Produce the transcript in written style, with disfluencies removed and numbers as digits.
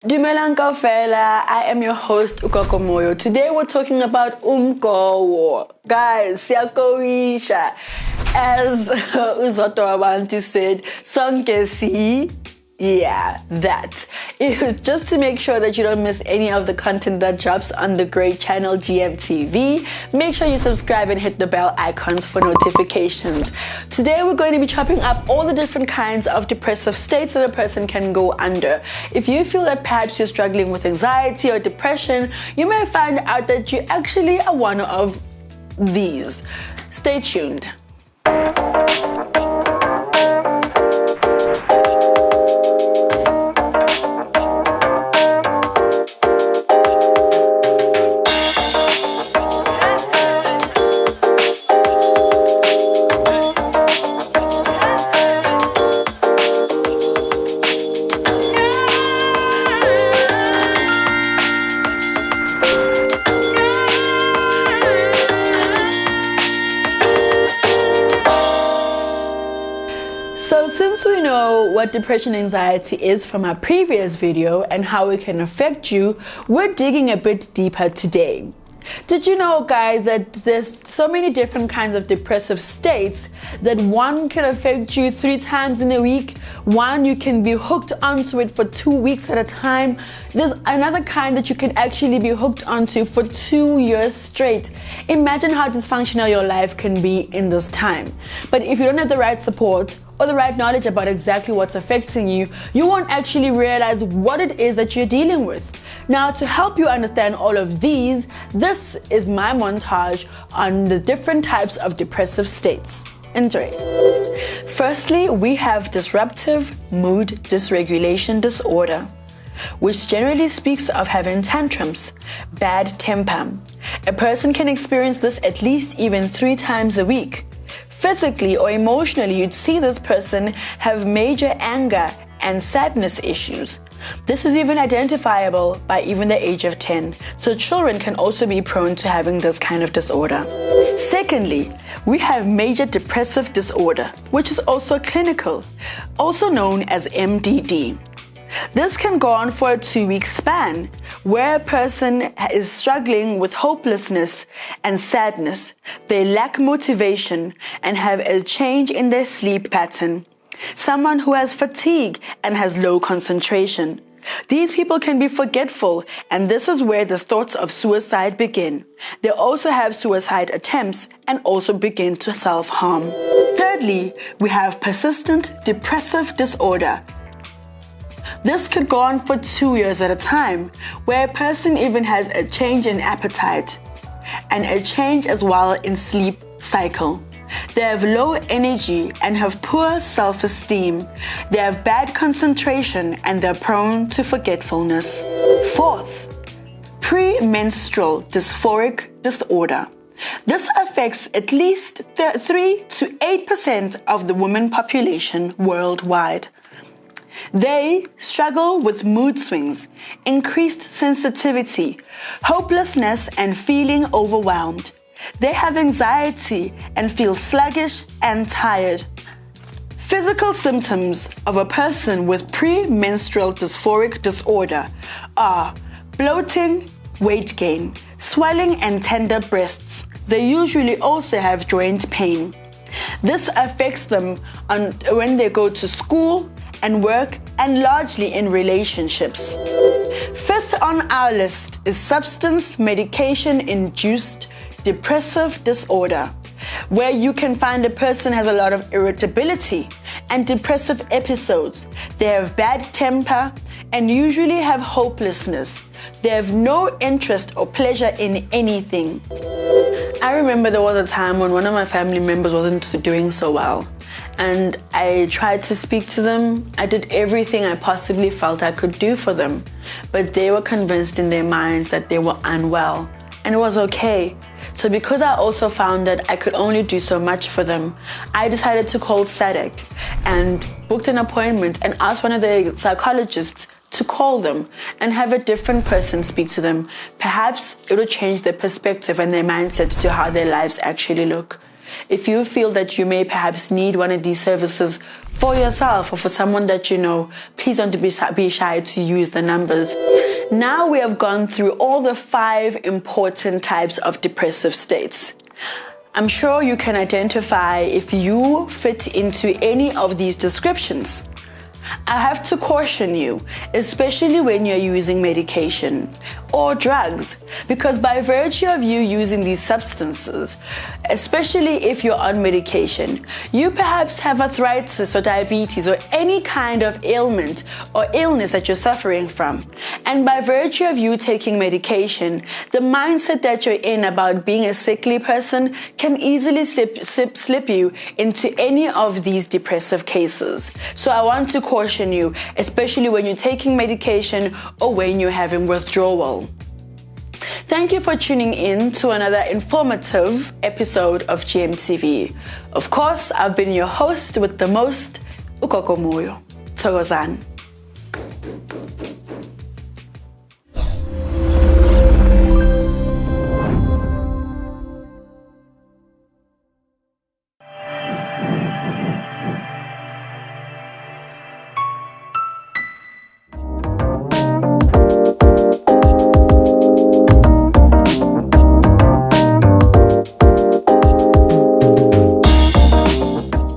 Dumelang kaofela, I am your host Gogo Moyo. Today we're talking about Gogo. Guys, siyakoisha. As Uzoto Abantu said, Songesi. Yeah, that. Just to make sure that you don't miss any of the content that drops on the great channel GMTV, make sure you subscribe and hit the bell icons for notifications. Today we're going to be chopping up all the different kinds of depressive states that a person can go under. If you feel that perhaps you're struggling with anxiety or depression, you may find out that you actually are one of these. Stay tuned. So since we know what depression and anxiety is from our previous video and how it can affect you, we're digging a bit deeper today. Did you know, guys, that there's so many different kinds of depressive states that one can affect you 3 times in a week, one you can be hooked onto it for 2 weeks at a time. There's another kind that you can actually be hooked onto for 2 years straight. Imagine how dysfunctional your life can be in this time. But if you don't have the right support or the right knowledge about exactly what's affecting you, you won't actually realize what it is that you're dealing with. Now, to help you understand all of these, this is my montage on the different types of depressive states. Enjoy. Firstly, we have disruptive mood dysregulation disorder, which generally speaks of having tantrums, bad temper. A person can experience this at least even 3 times a week. Physically or emotionally, you'd see this person have major anger and sadness issues. This is even identifiable by even the age of 10, so children can also be prone to having this kind of disorder. Secondly, we have major depressive disorder, which is also clinical, also known as MDD. This can go on for a 2-week span, where a person is struggling with hopelessness and sadness. They lack motivation and have a change in their sleep pattern. Someone who has fatigue and has low concentration. These people can be forgetful, and this is where the thoughts of suicide begin. They also have suicide attempts and also begin to self-harm. Thirdly, we have persistent depressive disorder. This could go on for 2 years at a time, where a person even has a change in appetite and a change as well in sleep cycle. They have low energy and have poor self-esteem. They have bad concentration and they're prone to forgetfulness. Fourth, premenstrual dysphoric disorder. This affects at least 3 to 8% of the women population worldwide. They struggle with mood swings, increased sensitivity, hopelessness, and feeling overwhelmed. They have anxiety and feel sluggish and tired. Physical symptoms of a person with premenstrual dysphoric disorder are bloating, weight gain, swelling, and tender breasts. They usually also have joint pain. This affects them when they go to school and work, and largely in relationships. Fifth on our list is substance medication-induced depressive disorder, where you can find a person has a lot of irritability and depressive episodes. They have bad temper and usually have hopelessness. They have no interest or pleasure in anything. I remember there was a time when one of my family members wasn't doing so well, and I tried to speak to them. I did everything I possibly felt I could do for them, but they were convinced in their minds that they were unwell, and it was okay. So because I also found that I could only do so much for them, I decided to call SADC and booked an appointment and asked one of the psychologists to call them and have a different person speak to them. Perhaps it will change their perspective and their mindset to how their lives actually look. if you feel that you may perhaps need one of these services for yourself or for someone that you know, please don't be shy to use the numbers. Now we have gone through all the 5 important types of depressive states. I'm sure you can identify if you fit into any of these descriptions. I have to caution you, especially when you're using medication or drugs, because by virtue of you using these substances, especially if you're on medication, you perhaps have arthritis or diabetes or any kind of ailment or illness that you're suffering from. And by virtue of you taking medication, the mindset that you're in about being a sickly person can easily slip you into any of these depressive cases. So I want to caution you, especially when you're taking medication or when you're having withdrawal. Thank you for tuning in to another informative episode of GMTV. Of course, I've been your host with the most, Gogo Moyo. Thokozani.